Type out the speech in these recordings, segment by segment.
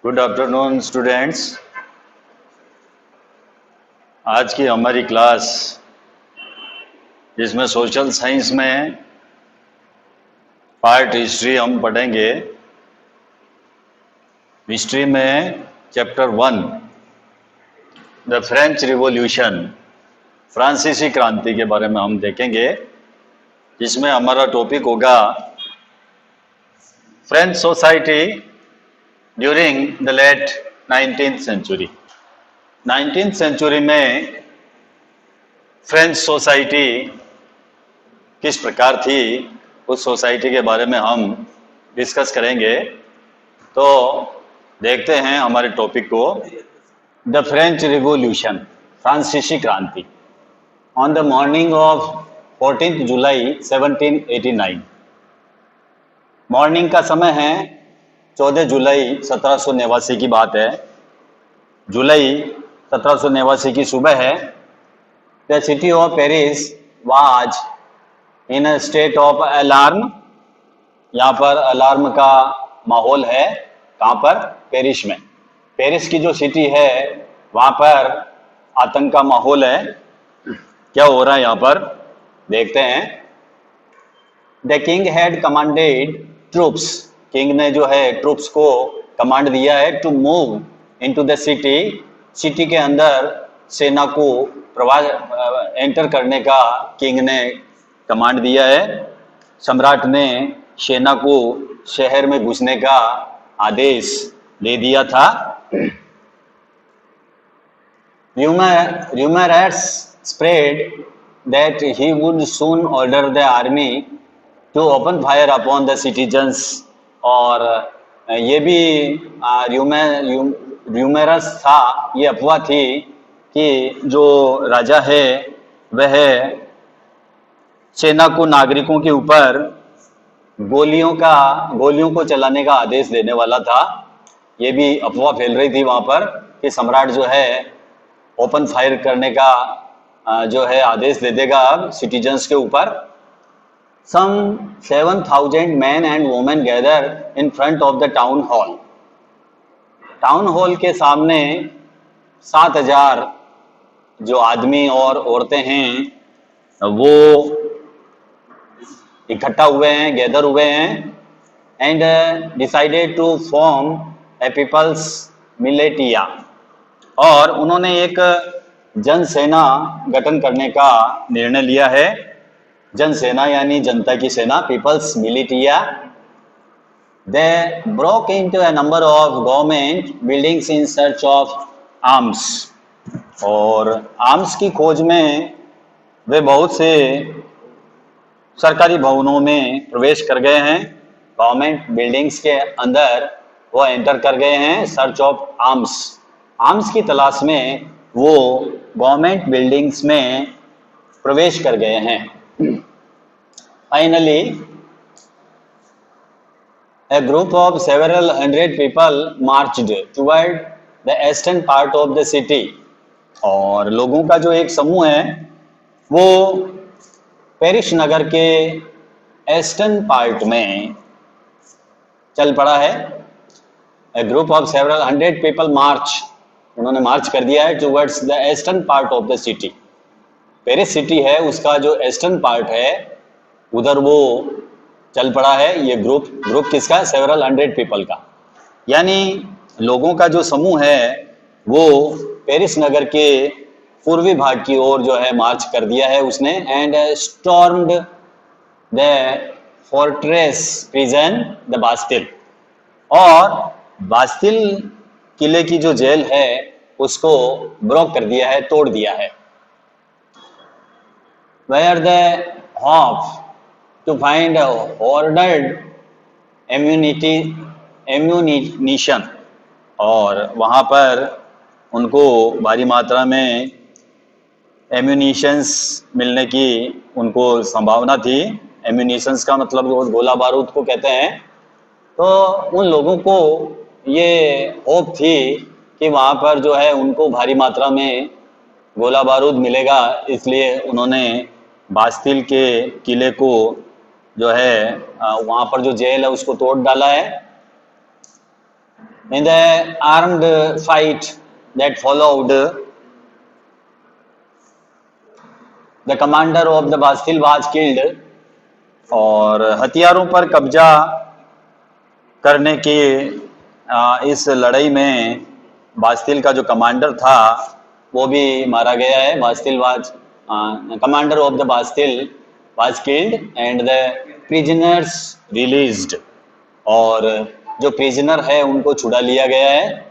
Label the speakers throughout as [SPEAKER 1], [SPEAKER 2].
[SPEAKER 1] Good afternoon students. आज की हमारी क्लास जिसमें सोशल साइंस में पार्ट हिस्ट्री हम पढ़ेंगे। हिस्ट्री में चैप्टर 1 द फ्रेंच रिवॉल्यूशन, फ्रांसीसी क्रांति के बारे में हम देखेंगे, जिसमें हमारा टॉपिक होगा French society during the late 19th century. 19th century में फ्रेंच सोसाइटी किस प्रकार थी, उस सोसाइटी के बारे में हम डिस्कस करेंगे। तो देखते हैं हमारे टॉपिक को। द फ्रेंच रिवॉल्यूशन, फ्रांसीसी क्रांति। On the morning of 14 July 1789, morning का समय है 14 जुलाई 1789 की बात है। जुलाई 1789 की सुबह है। The city of Paris was in a state of alarm. यहाँ पर अलार्म का माहौल है। कहाँ पर? पेरिस में। पेरिस की जो सिटी है वहाँ पर आतंक का माहौल है। क्या हो रहा है यहाँ पर देखते हैं। The king had commanded troops, king ने जो है ट्रूप्स को कमांड दिया है to move into the city, city के अंदर सेना को प्रवास एंटर करने का किंग ने कमांड दिया है। सम्राट ने सेना को शहर में घुसने का आदेश दे दिया था। Rumors spread that he would soon order the army to open fire upon the citizens, और ये भी र्यूमरस था, ये अफवाह थी कि जो राजा है वह सेना को नागरिकों के ऊपर गोलियों को चलाने का आदेश देने वाला था। ये भी अफवाह फैल रही थी वहाँ पर कि सम्राट जो है ओपन फायर करने का जो है आदेश दे देगा सिटीजन्स के ऊपर। सम 7,000 man and women gather in front of the town hall. Town hall के सामने 7,000 जो आदमी और औरतें हैं वो इकट्ठा हुए हैं, गैदर हुए हैं। And decided to form a people's militia, और उन्होंने एक जनसेना गठन करने का निर्णय लिया है। जनसेना यानी जनता की सेना, people's militia. They broke into a number of government buildings in search of arms, और आर्म्स की खोज में वे बहुत से सरकारी भवनों में प्रवेश कर गए हैं। गवर्नमेंट बिल्डिंग्स के अंदर वो एंटर कर गए हैं, सर्च ऑफ आर्म्स, आर्म्स की तलाश में वो गवर्नमेंट बिल्डिंग्स में प्रवेश कर गए हैं। Finally a group of several hundred people marched toward the eastern part of the city, और लोगों का जो एक समूह है वो पेरिस नगर के ईस्टर्न पार्ट में चल पड़ा है। A group of several hundred people march, उन्होंने मार्च कर दिया है towards the eastern part of the city. Paris city है उसका जो ईस्टर्न पार्ट है उधर वो चल पड़ा है। ये ग्रुप किसका? सेवरल हंड्रेड पीपल का, यानी लोगों का जो समूह है वो पेरिस नगर के पूर्वी भाग की ओर जो है मार्च कर दिया है उसने। And stormed the fortress prison the Bastille, और बास्टिल किले की जो जेल है उसको ब्रोक कर दिया है, तोड़ दिया है। Where they hope to find ordered ammunition, और वहाँ पर उनको भारी मात्रा में एम्यूनिशंस मिलने की उनको संभावना थी। एम्यूनिशंस का मतलब गोला बारूद को कहते हैं। तो उन लोगों को ये होप थी कि वहाँ पर जो है उनको भारी मात्रा में गोला बारूद मिलेगा, इसलिए उन्होंने बास्तिल के किले को जो है वहाँ पर जो जेल है उसको तोड़ डाला है। In the armed fight that followed, the commander of the Bastille was killed. और हथियारों पर कब्जा करने की इस लड़ाई में बास्तिल का जो कमांडर था वो भी मारा गया है. Bastille was commander of the Bastille was killed and the prisoners released. और जो प्रिजनर है उनको छुड़ा लिया गया है,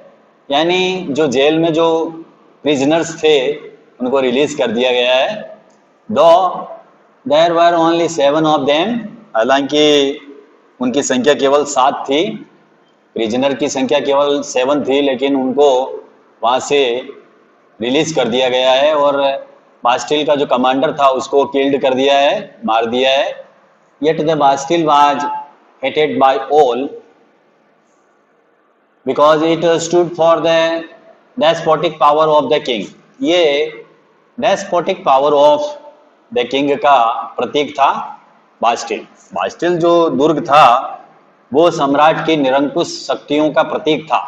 [SPEAKER 1] यानी जो जेल में जो प्रिजनर्स थे उनको रिलीज कर दिया गया है. Though there were only 7 of them, हालांकि उनकी संख्या केवल 7 थी, प्रिजनर की संख्या केवल 7 थी, लेकिन उनको वहां से रिलीज कर दिया गया है. और बास्टिल का जो कमांडर था उसको किल्ड कर दिया है, मार दिया है. Yet the Bastille was hated by all because it stood for the despotic power of the king. ये despotic power of the king का प्रतीक था बास्टिल. बास्टिल जो दुर्ग था वो सम्राट की निरंकुश शक्तियों का प्रतीक था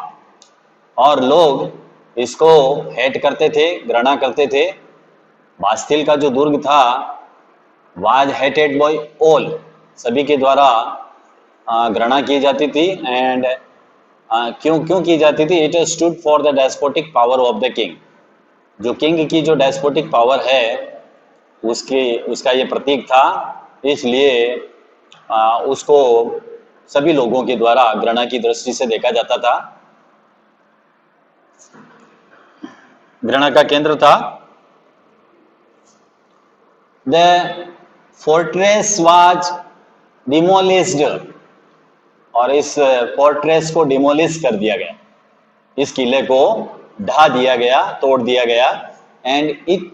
[SPEAKER 1] और लोग इसको हेट करते थे, घृणा करते थे. बास्टिल का जो दुर्ग था वाज हेटेड बाय ऑल, सभी के द्वारा घृणा की जाती थी. एंड क्यों क्यों की जाती थी? It stood for the despotic power of the king. जो किंग की जो डेस्पोटिक पावर है उसका ये प्रतीक था, इसलिए उसको सभी लोगों के द्वारा घृणा की दृष्टि से देखा जाता था, घृणा का केंद्र था. द फोर्ट्रेस वाज डिमोलिश्ड, और इस फोर्ट्रेस को डिमोलिश कर दिया गया, इस किले को ढा दिया गया, तोड़ दिया गया. And it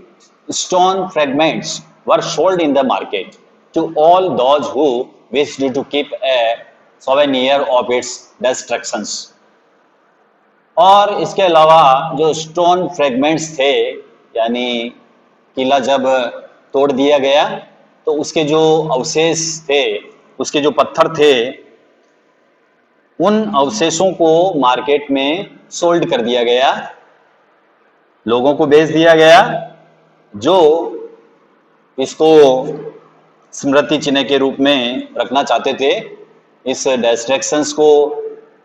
[SPEAKER 1] stone fragments were sold in the market to all those who wished to keep a souvenir of its destructions. और इसके अलावा जो स्टोन फ्रेगमेंट्स थे, यानी किला जब तोड़ दिया गया तो उसके जो अवशेष थे, उसके जो पत्थर थे, उन अवशेषों को मार्केट में सोल्ड कर दिया गया, लोगों को बेच दिया गया जो इसको स्मृति चिन्ह के रूप में रखना चाहते थे. इस डिस्ट्रैक्शंस को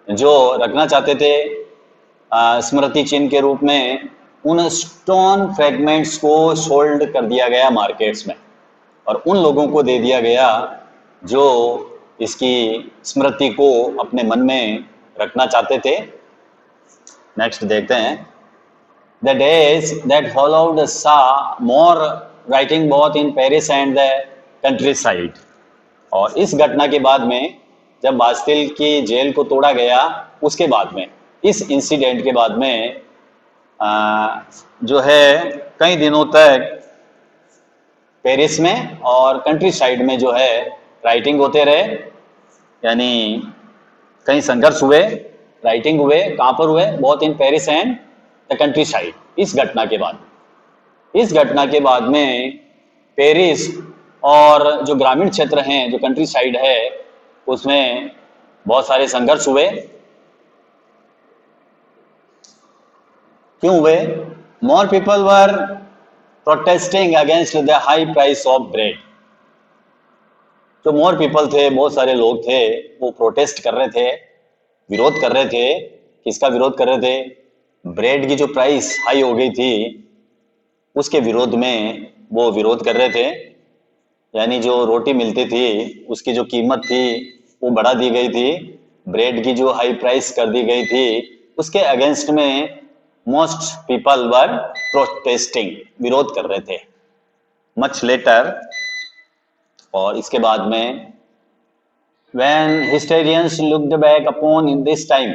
[SPEAKER 1] जो रखना चाहते थे स्मृति चिन्ह के रूप में, उन स्टोन फ्रेगमेंट्स को सोल्ड कर दिया गया मार्केट्स में और उन लोगों को दे दिया गया जो इसकी स्मृति को अपने मन में रखना चाहते थे. नेक्स्ट देखते हैं. The days that followed saw more writing both in Paris and the countryside. और इस घटना के बाद में, जब बास्तिल की जेल को तोड़ा गया, उसके बाद में, इस इंसिडेंट के बाद में जो है कई दिनों तक पेरिस में और कंट्री साइड में जो है राइटिंग होते रहे, यानी कई संघर्ष हुए, राइटिंग हुए. कहाँ पर हुए? बहुत in Paris and the country side. इस घटना के बाद में पेरिस और जो ग्रामीण क्षेत्र हैं, जो कंट्री साइड है, उसमें बहुत सारे संघर्ष हुए. क्यों हुए? More people were protesting against the high price of bread. जो मोर पीपल थे, बहुत सारे लोग थे, वो प्रोटेस्ट कर रहे थे, विरोध कर रहे थे. किसका विरोध कर रहे थे? ब्रेड की जो प्राइस हाई हो गई थी उसके विरोध में वो विरोध कर रहे थे. यानी जो रोटी मिलती थी उसकी जो कीमत थी वो बढ़ा दी गई थी, ब्रेड की जो हाई प्राइस कर दी गई थी, उसके अगेंस्ट में मोस्ट पीपल वर प्रोटेस्टिंग, विरोध कर रहे थे. मच लेटर, और इसके बाद में when historians looked back upon in this time,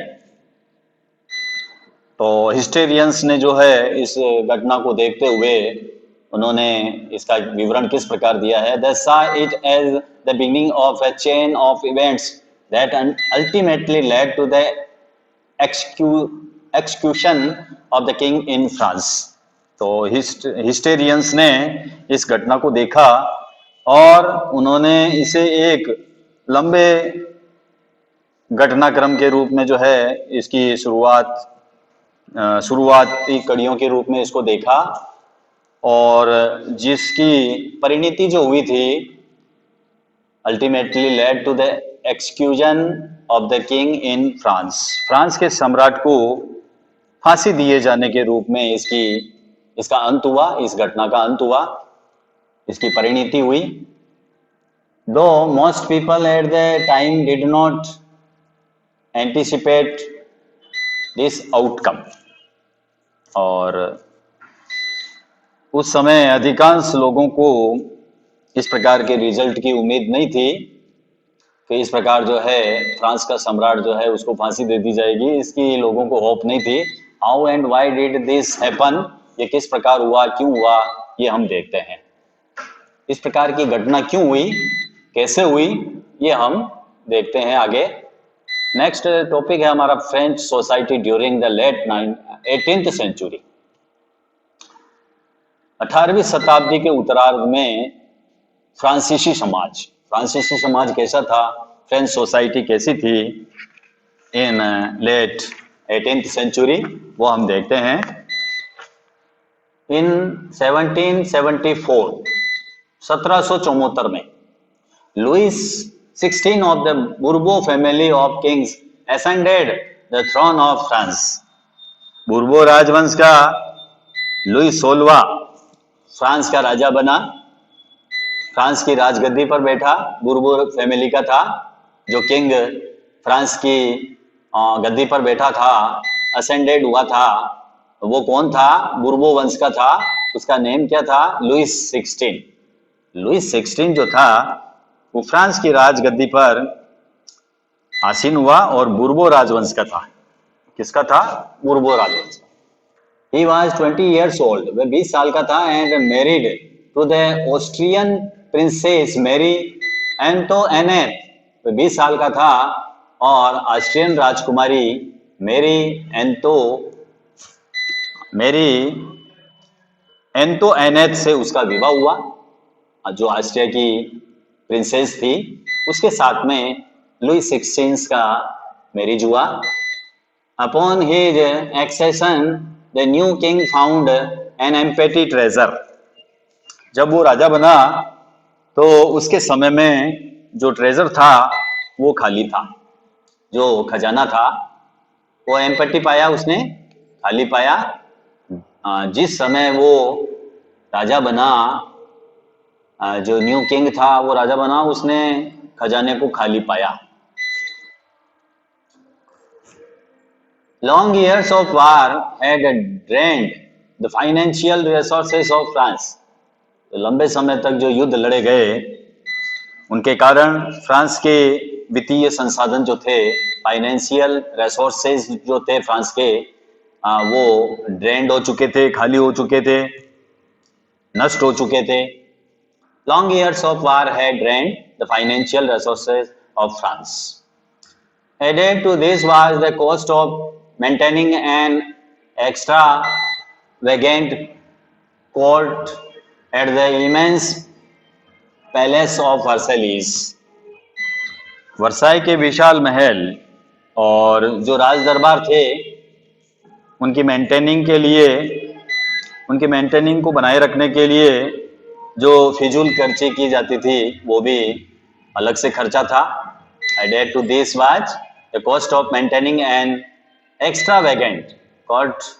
[SPEAKER 1] तो हिस्टेरियंस ने जो है इस घटना को देखते हुए उन्होंने इसका विवरण किस प्रकार दिया है. They saw it as the beginning of a chain of events that ultimately led to the execution of the king in France. तो हिस्टेरियंस ने इस घटना को देखा और उन्होंने इसे एक लंबे घटनाक्रम के रूप में जो है इसकी शुरुआती कड़ियों के रूप में इसको देखा, और जिसकी परिणति जो हुई थी ultimately led to the execution of the king in France. France के सम्राट को फांसी दिए जाने के रूप में इसका अंत हुआ, इस घटना का अंत हुआ, इसकी परिणति हुई। दो most people at the time did not anticipate this outcome, और उस समय अधिकांश लोगों को इस प्रकार के रिजल्ट की उम्मीद नहीं थी कि इस प्रकार जो है फ्रांस का सम्राट जो है उसको फांसी दे दी जाएगी, इसकी लोगों को होप नहीं थी। How and why did this happen, ये किस प्रकार हुआ, क्यों हुआ, ये हम देखते हैं। इस प्रकार की घटना क्यों हुई, कैसे हुई, ये हम देखते हैं आगे। नेक्स्ट टॉपिक है हमारा French society during the late 18th century. 18वीं शताब्दी के उत्तरार्ध में फ्रांसीसी समाज कैसा था, फ्रेंच सोसाइटी कैसी थी इन लेट 18th सेंचुरी, वो हम देखते हैं। इन 1774 में Louis 16 of the Bourbon family of kings ascended the throne of France. Bourbon राजवंश का लुइस 16वां फ्रांस का राजा बना, फ्रांस की राजगद्दी पर बैठा। बुर्बो फैमिली का था जो किंग फ्रांस की गद्दी पर बैठा था, असेंडेड हुआ था। वो कौन था, बुर्बो वंश का था, उसका नेम क्या था, लुइस 16। लुइस 16 जो था वो फ्रांस की राजगद्दी पर आसीन हुआ और बुर्बो राजवंश का था। किसका था, बुर्बो राजवंश का। He was 20 years old, वह 20 साल का था, and married to the Austrian princess Mary Antoinette, वह 20 साल का था और ऑस्ट्रियन राजकुमारी मेरी एंटोइनेट से उसका विवाह हुआ, जो ऑस्ट्रिया की प्रिंसेस थी, उसके साथ में लुइस 16 का मैरिज हुआ। Upon his accession, the new king found an empty treasure. जब वो राजा बना तो उसके समय में जो ट्रेजर था वो खाली था, जो खजाना था वो एम्पटी पाया, उसने खाली पाया। जिस समय वो राजा बना, जो न्यू किंग था वो राजा बना, उसने खजाने को खाली पाया। Long years of war had drained the financial resources of France. तो लंबे समय तक जो युद्ध लड़े गए उनके कारण फ्रांस के वित्तीय संसाधन जो थे, फाइनेंशियल रिसोर्सेज जो थे फ्रांस के, वो ड्रेन्ड हो चुके थे, खाली हो चुके थे, नष्ट हो चुके थे। Long years of war had drained the financial resources of France. Added to this was the cost of maintaining an extravagant court at the immense palace of Versailles. Versailles के विशाल महल और जो राज दरबार थे उनकी मेंटेनिंग को बनाए रखने के लिए जो फिजूल खर्ची की जाती थी वो भी अलग से खर्चा था। Added to this was the cost of maintaining an extravagant court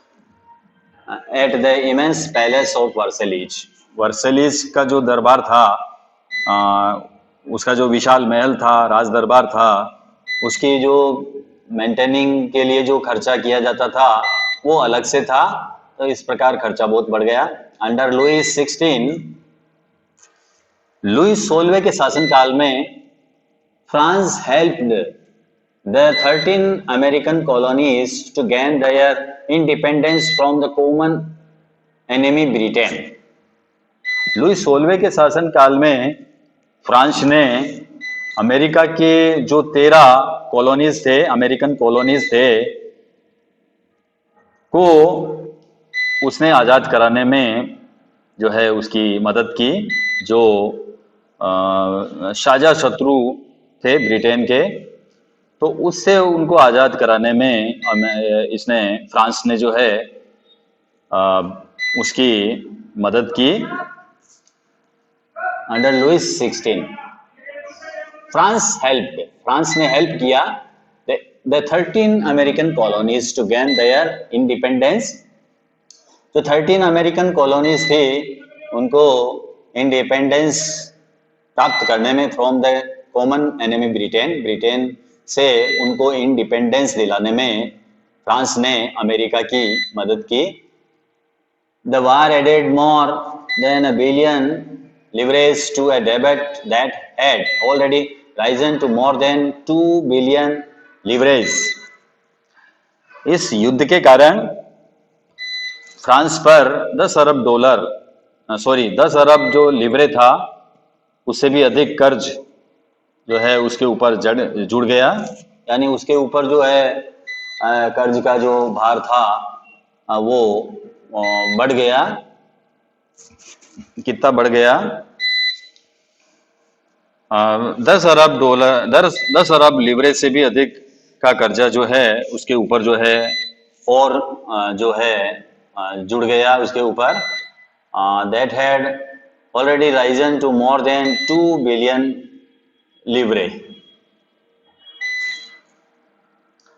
[SPEAKER 1] at the immense palace of Versailles. Versailles का जो दरबार था, उसका जो विशाल महल था, राज दरबार था, उसकी जो मेंटेनिंग के लिए जो खर्चा किया जाता था वो अलग से था। तो इस प्रकार खर्चा बहुत बढ़ गया। अंडर लुइस 16, लुइस 16वें के शासनकाल में France helped the 13 American colonies to gain their independence from the common enemy Britain. Louis 16वें के शासन काल में फ्रांस ने अमेरिका के जो 13 कॉलोनीज थे, अमेरिकन कॉलोनीज थे, को उसने आज़ाद कराने में जो है उसकी मदद की, जो साझा शत्रु थे ब्रिटेन के, तो उससे उनको आज़ाद कराने में इसने फ्रांस ने जो है अ, उसकी मदद की अंडर लुइस 16। फ्रांस ने हेल्प किया the 13 American colonies to gain their independence. जो 13 अमेरिकन कॉलोनीज थी उनको इंडिपेंडेंस प्राप्त करने में from the common enemy Britain, Britain से उनको इंडिपेंडेंस दिलाने में फ्रांस ने अमेरिका की मदद की। The war added more than $1 billion leverage to a debt that had already risen to more than $2 billion leverage। इस युद्ध के कारण फ्रांस पर 10 अरब डॉलर 10 अरब जो लिवरे था उससे भी अधिक कर्ज जो है उसके ऊपर जुड़ गया। यानी उसके ऊपर जो है कर्ज का जो भार था वो बढ़ गया। कितना बढ़ गया? 10 अरब लिवरेज से भी अधिक का कर्जा जो है उसके ऊपर जो है और जो है जुड़ गया उसके ऊपर। That had already risen to more than 2 billion livres.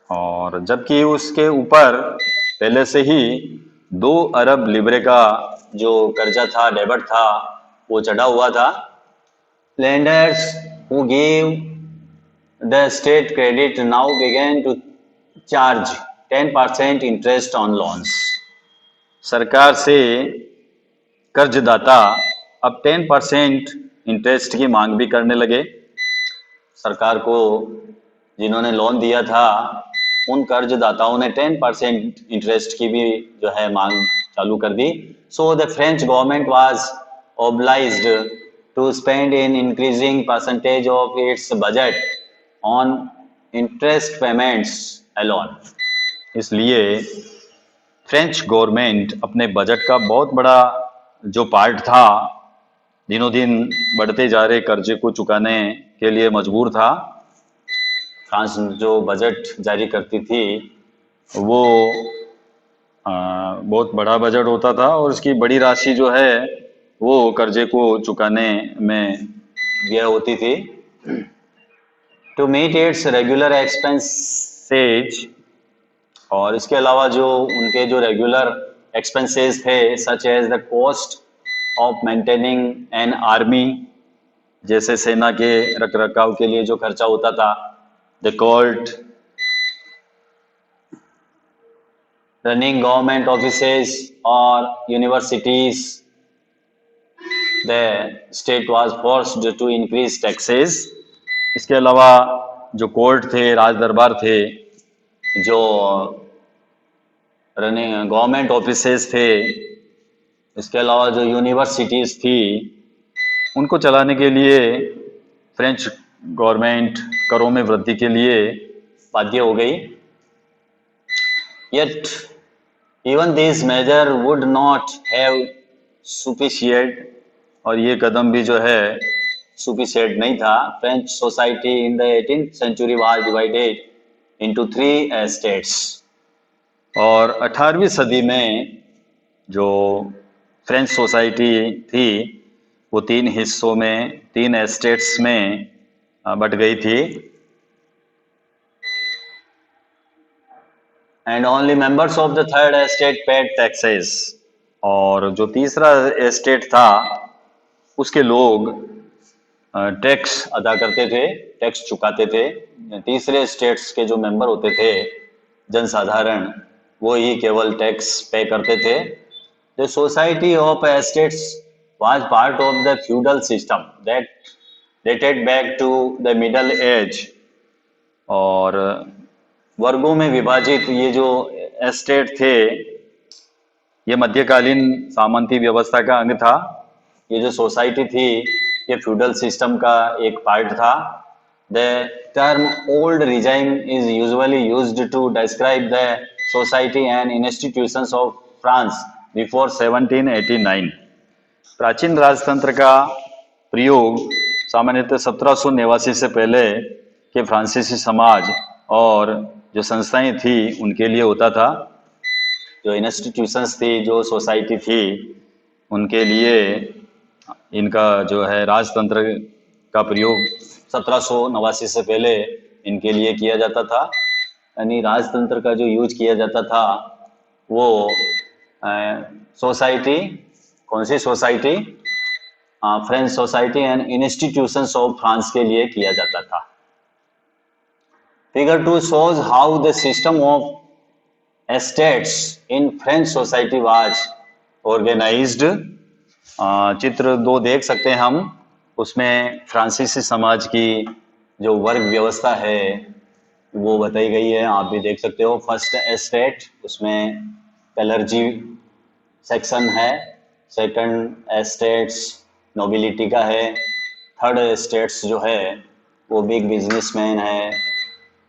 [SPEAKER 1] और जबकि उसके ऊपर पहले से ही 2 अरब लिवरे का जो कर्जा था, डेब्ट था, वो चढ़ा हुआ था। Lenders who gave the state credit now began to charge 10% interest on loans। सरकार से कर्जदाता अब 10% इंटरेस्ट की मांग भी करने लगे। सरकार को जिन्होंने लोन दिया था उन कर्जदाताओं ने 10% इंटरेस्ट की भी जो है मांग चालू कर दी। So the French government was obliged to spend an increasing percentage of its budget on interest payments alone। इसलिए फ्रेंच गवर्नमेंट अपने बजट का बहुत बड़ा जो पार्ट था दिनों दिन बढ़ते जा रहे कर्जे को चुकाने के लिए मजबूर था। फ्रांस जो बजट जारी करती थी वो बहुत बड़ा बजट होता था और उसकी बड़ी राशि जो है वो कर्जे को चुकाने में व्यय होती थी। To meet its regular expenses, और इसके अलावा जो उनके जो रेगुलर एक्सपेंसेस थे such as the cost of maintaining an army, जैसे सेना के रखरखाव के लिए जो खर्चा होता था, the court, running government offices और universities, the state was forced to increase taxes. इसके अलावा जो कोर्ट थे, राज दरबार थे, जो रनिंग गवर्नमेंट ऑफिसेज थे, इसके अलावा जो यूनिवर्सिटीज थी, उनको चलाने के लिए फ्रेंच गवर्नमेंट करों में वृद्धि के लिए बाध्य हो गई। Yet even this measure would not have sufficient, और ये कदम भी जो है sufficient नहीं था। French society in the 18th century was divided into 3 estates। और 18वीं सदी में जो फ्रेंच सोसाइटी थी वो 3 हिस्सों में, 3 एस्टेट्स में बट गई थी। And only members of the third estate paid taxes, और जो तीसरा एस्टेट था उसके लोग टैक्स अदा करते थे, टैक्स चुकाते थे। तीसरे स्टेट्स के जो मेंबर होते थे, जनसाधारण, वो ही केवल टैक्स पे करते थे। The society of estates was part of the feudal system that dated back to the middle age. और वर्गों में विभाजित ये जो एस्टेट थे ये मध्यकालीन सामंती व्यवस्था का अंग था। ये जो सोसाइटी थी ये फ्यूडल सिस्टम का एक पार्ट था। The term old regime is usually used to describe the society and institutions of France before 1789। प्राचीन राजतंत्र का प्रयोग सामान्यतः 1789 से पहले के फ्रांसीसी समाज और जो संस्थाएं थी उनके लिए होता था, जो इंस्टीट्यूशंस थी, जो सोसाइटी थी, उनके लिए इनका जो है राजतंत्र का प्रयोग 1789 से पहले इनके लिए किया जाता था। यानी राजतंत्र का जो यूज किया जाता था वो सोसाइटी, कौन सी society, French society and institutions of France के लिए किया जाता था। Figure 2 shows how the system of estates in French society was organized। चित्र 2 देख सकते हैं हम, उसमें फ्रांसीसी समाज की जो वर्ग व्यवस्था है वो बताई गई है, आप भी देख सकते हो। फर्स्ट एस्टेट, उसमें कलर्जी सेक्शन है। सेकंड एस्टेट्स नोबिलिटी का है। थर्ड एस्टेट्स जो है वो बिग बिजनेसमैन है,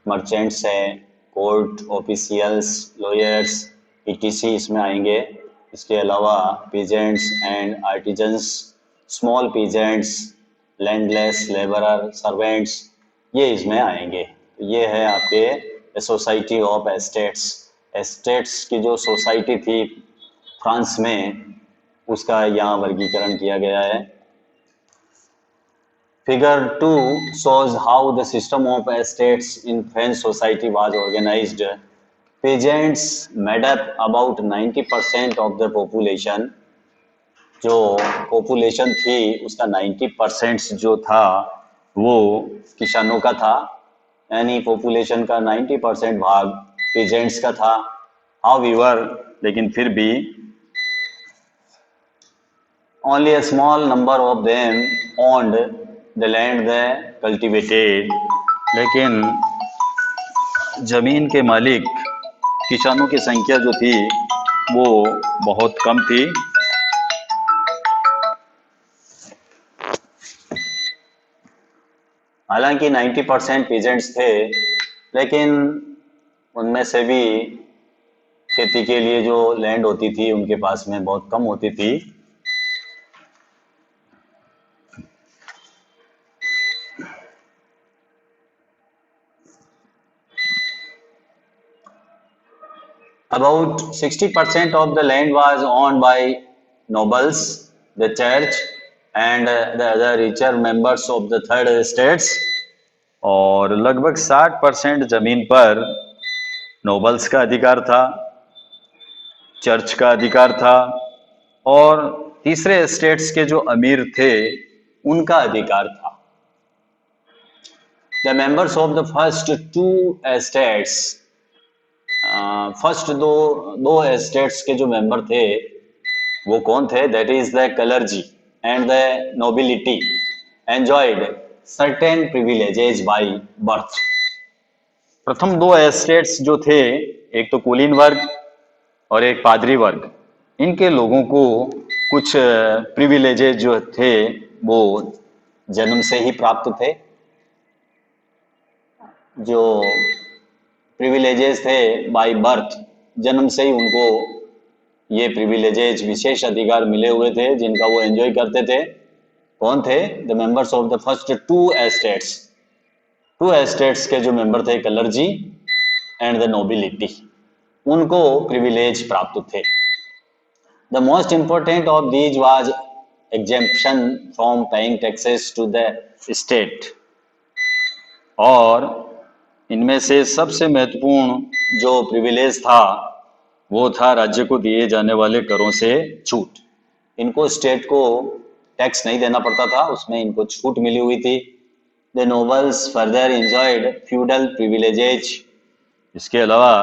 [SPEAKER 1] मर्चेंट्स है, कोर्ट ऑफिशियल्स, लॉयर्स, ईटीसी इसमें आएंगे। इसके अलावा peasants and artisans, small peasants, landless, labourer, servants, ये इसमें आएंगे। ये है आपके सोसाइटी ऑफ एस्टेट्स। एस्टेट्स की जो सोसाइटी थी फ्रांस में, उसका यहाँ वर्गीकरण किया गया है। Figure 2 shows how the system of estates in French society was organized. Peasants made up about 90% of the population। जो पॉपुलेशन थी उसका 90% जो था वो किसानों का था, यानी पॉपुलेशन का 90% भाग पीजेंट्स का था। हाउएवर, लेकिन फिर भी only a small number of them owned the land they cultivated। लेकिन जमीन के मालिक किसानों की संख्या जो थी वो बहुत कम थी। हालांकि 90% पीजेंट्स थे, लेकिन उनमें से भी खेती के लिए जो लैंड होती थी उनके पास में बहुत कम होती थी। About 60% of the land was owned by nobles, the church, and the other richer members of the third estates। और लगभग 60% जमीन पर नोबल्स का अधिकार था, चर्च का अधिकार था, और तीसरे एस्टेट्स के जो अमीर थे उनका अधिकार था। The members of the first two estates, first दो एस्टेट्स के जो मेंबर थे वो कौन थे? That is the clergy and the nobility enjoyed certain privileges by birth. प्रथम दो एस्टेट्स जो थे, एक तो कुलीन वर्ग और एक पादरी वर्ग, इनके लोगों को कुछ प्रिविलेजेस जो थे वो जन्म से ही प्राप्त थे। जो प्रिविलेजेस थे बाय बर्थ, जन्म से ही उनको ये प्रिविलेजेस, विशेष अधिकार मिले हुए थे जिनका वो एंजॉय करते थे। कौन थे? The members of the first two estates. Two estates के जो मेंबर थे, कलर्जी एंड द नोबिलिटी, उनको प्रिविलेज प्राप्त थे। The most important of these was exemption from paying taxes to the state. और इनमें से सबसे महत्वपूर्ण जो प्रिविलेज था वो था राज्य को दिए जाने वाले करों से छूट। इनको स्टेट को टैक्स नहीं देना पड़ता था, उसमें इनको छूट मिली हुई थी। The nobles further enjoyed feudal privileges. इसके अलावा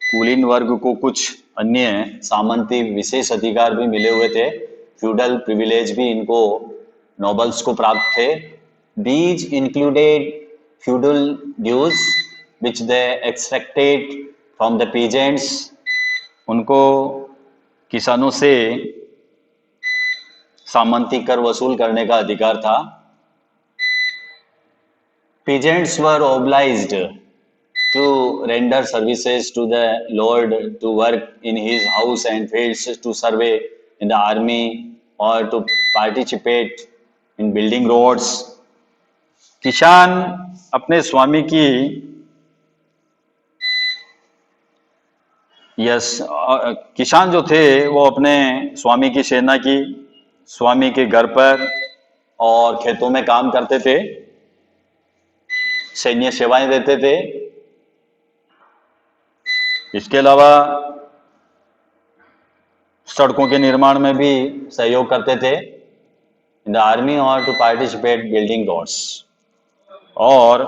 [SPEAKER 1] कुलीन वर्ग को कुछ अन्य सामंती विशेष अधिकार भी मिले हुए थे। फ्यूडल प्रिविलेज भी इनको, नोबल्स को प्राप्त थे। These included feudal dues which they extracted from the peasants। उनको किसानों से सामंती कर वसूल करने का अधिकार था। Peasants were obliged to render services to the lord, to work in his house and fields, to survey in the army or to participate in building roads। किसान अपने स्वामी की यस, किसान जो थे वो अपने स्वामी की सेना की, स्वामी के घर पर और खेतों में काम करते थे, सैन्य सेवाएं देते थे। इसके अलावा सड़कों के निर्माण में भी सहयोग करते थे इन द आर्मी और टू पार्टिसिपेट बिल्डिंग रोड्स, और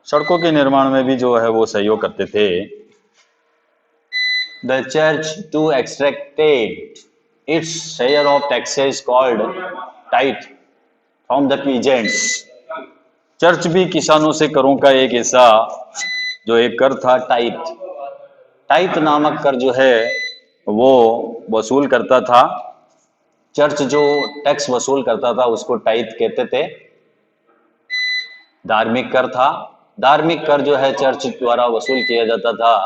[SPEAKER 1] सड़कों के निर्माण में भी जो है वो सहयोग करते थे। The church to extracted its share of taxes called tithe from the peasants. Church भी किसानों से करों का एक हिस्सा, जो एक कर था टाइथ, टाइथ नामक कर जो है वो वसूल करता था। चर्च जो टैक्स वसूल करता था उसको टाइथ कहते थे। धार्मिक कर था, धार्मिक कर जो है चर्च द्वारा वसूल किया जाता था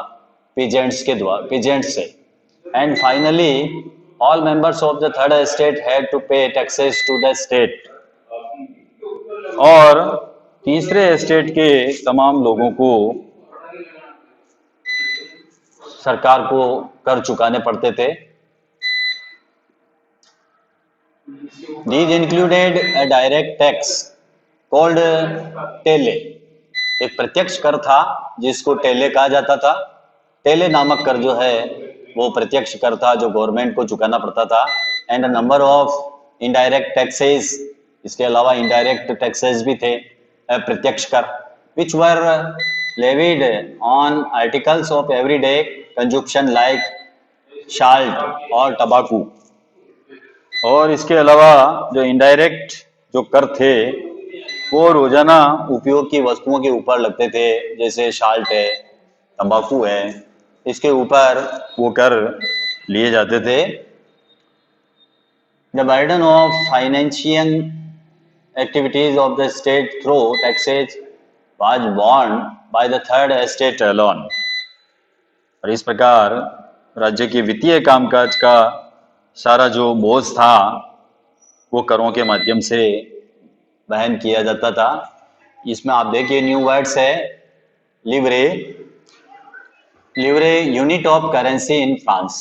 [SPEAKER 1] पीजेंट्स के द्वारा, पीजेंट से। And finally all members of the third estate had to pay taxes to the state. और तीसरे एस्टेट के तमाम लोगों को सरकार को कर चुकाने पड़ते थे। These included a direct tax called टेले। एक प्रत्यक्ष कर था जिसको टेले कहा जाता था। टेले नामक कर जो है वो प्रत्यक्ष कर था जो गवर्नमेंट को चुकाना पड़ता था। And number of indirect taxes, इसके अलावा इनडायरेक्ट टैक्सेस भी थे, प्रत्यक्ष कर, which were levied on articles of everyday consumption like salt और टबाकू। और इसके अलावा जो इनडायरेक्ट जो कर थे वो रोजाना उपयोग की वस्तुओं के ऊपर लगते थे, जैसे साल्ट है, तंबाकू है, इसके ऊपर वो कर लिए जाते थे। The burden of financial activities of the state through taxes was borne by the third estate alone. और इस प्रकार राज्य के वित्तीय कामकाज का सारा जो बोझ था वो करों के माध्यम से वहन किया जाता था। इसमें आप देखिए न्यू वर्ड्स है, livre, livre unit of currency in France.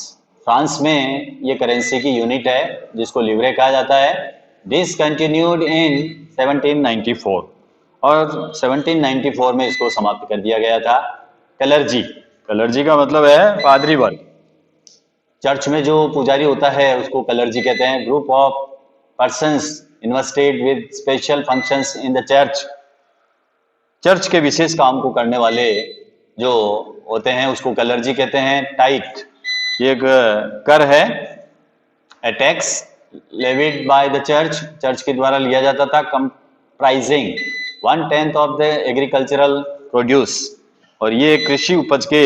[SPEAKER 1] France में ये करेंसी की यूनिट है जिसको लिवरे कहा जाता है। दिस कंटिन्यूड इन 1794, और 1794 में इसको समाप्त कर दिया गया था। कलर्जी, कलर्जी का मतलब है पादरी वर्ग। चर्च में जो पुजारी होता है उसको कलर्जी कहते हैं। Group of persons invested with special functions in the church. Church के विशेष काम को करने वाले जो होते हैं उसको कलर्जी कहते हैं। टाइथ ये एक कर है, a tax levied by the church, church के द्वारा लिया जाता था, comprising 1/10 of the agricultural produce. और ये कृषि उपज के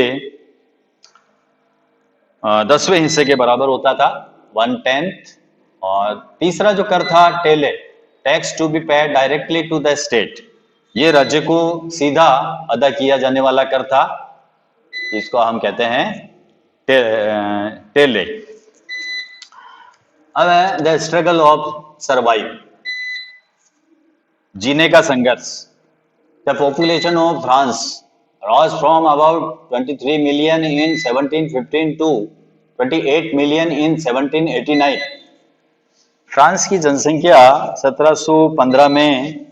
[SPEAKER 1] 10वें हिस्से के बराबर होता था, 1/10। और तीसरा जो कर था taille, tax to be paid directly to the state. ये राज्य को सीधा अदा किया जाने वाला कर था, जिसको हम कहते हैं टेले। अब है द स्ट्रगल ऑफ सर्वाइव, जीने का संघर्ष। The population of France rose from about 23 million in 1715 to 28 million in 1789। France की जनसंख्या 1715 में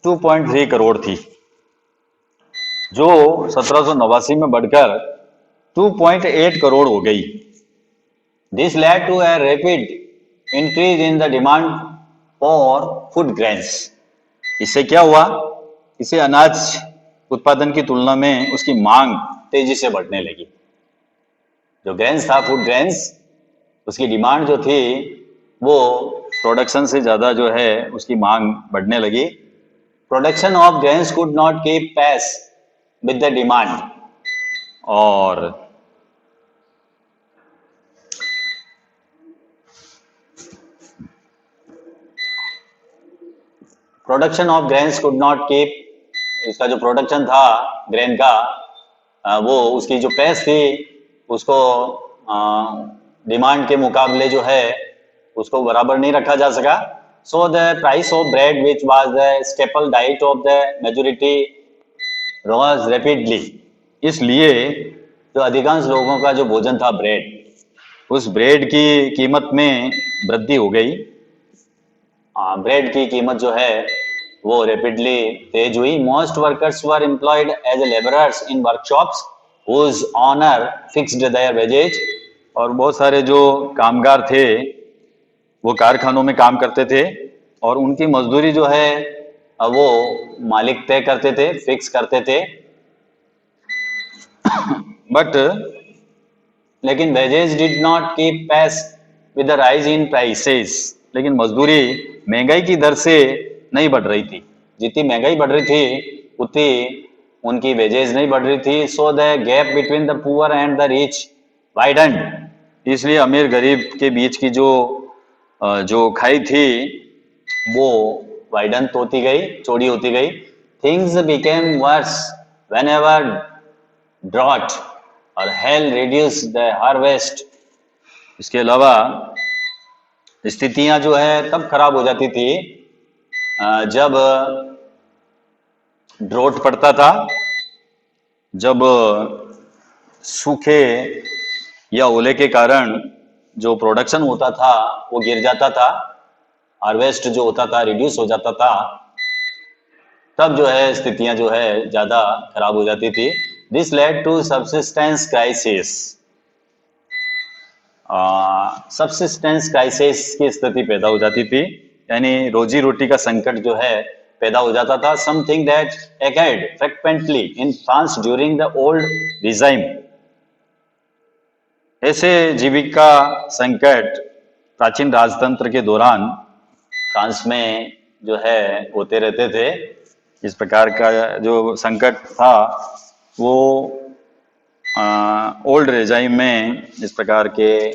[SPEAKER 1] 2.3 करोड़ थी, जो 1789 में बढ़कर 2.8 करोड़ हो गई। This led to a rapid increase in the demand for food grains। इससे क्या हुआ, इसे अनाज उत्पादन की तुलना में उसकी मांग तेजी से बढ़ने लगी। जो ग्रेन्स था, फूड ग्रेन्स, उसकी डिमांड जो थी वो प्रोडक्शन से ज़्यादा जो है उसकी मांग बढ़ने लगी। Production of grains could not keep pace with the demand. और production of grains could not keep, इसका जो प्रोडक्शन था ग्रेन का, वो उसकी जो पेस थी उसको डिमांड के मुकाबले जो है उसको बराबर नहीं रखा जा सका। So the price of bread which was the staple diet of the majority rose rapidly. इसलिए जो अधिकांश लोगों का जो भोजन था ब्रेड, उस ब्रेड की कीमत में वृद्धि हो गई। ब्रेड की कीमत जो है वो रेपिडली तेज हुई। Most workers were employed as labourers in workshops whose owner fixed their wages. और बहुत सारे जो कामगार थे वो कारखानों में काम करते थे और उनकी मजदूरी जो है वो मालिक तय करते थे, फिक्स करते थे। बट लेकिन wages did not keep pace with the rise in prices. लेकिन मजदूरी महंगाई की दर से नहीं बढ़ रही थी। जितनी महंगाई बढ़ रही थी उतनी उनकी वेजेस नहीं बढ़ रही थी। So the gap between the poor and the rich widened. इसलिए अमीर गरीब के बीच की जो खाई थी वो वाइडन होती गई, चौड़ी होती गई। Things became worse whenever drought or hail reduce the harvest. इसके अलावा स्थितियां जो है तब खराब हो जाती थी जब ड्रॉट पड़ता था, जब सूखे या ओले के कारण जो प्रोडक्शन होता था वो गिर जाता था, हार्वेस्ट जो होता था रिड्यूस हो जाता था, तब जो है स्थितियां जो है ज्यादा खराब हो जाती थी। This led to subsistence crisis. Subsistence crisis की स्थिति पैदा हो जाती थी, यानी रोजी रोटी का संकट जो है पैदा हो जाता था। Something that occurred frequently in France during the old regime. ऐसे जीविका संकट प्राचीन राजतंत्र के दौरान फ्रांस में जो है होते रहते थे। इस प्रकार का जो संकट था वो ओल्ड रेजाइम में इस प्रकार के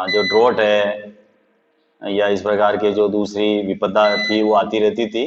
[SPEAKER 1] जो ड्रोट है या इस प्रकार के जो दूसरी विपदा थी वो आती रहती थी।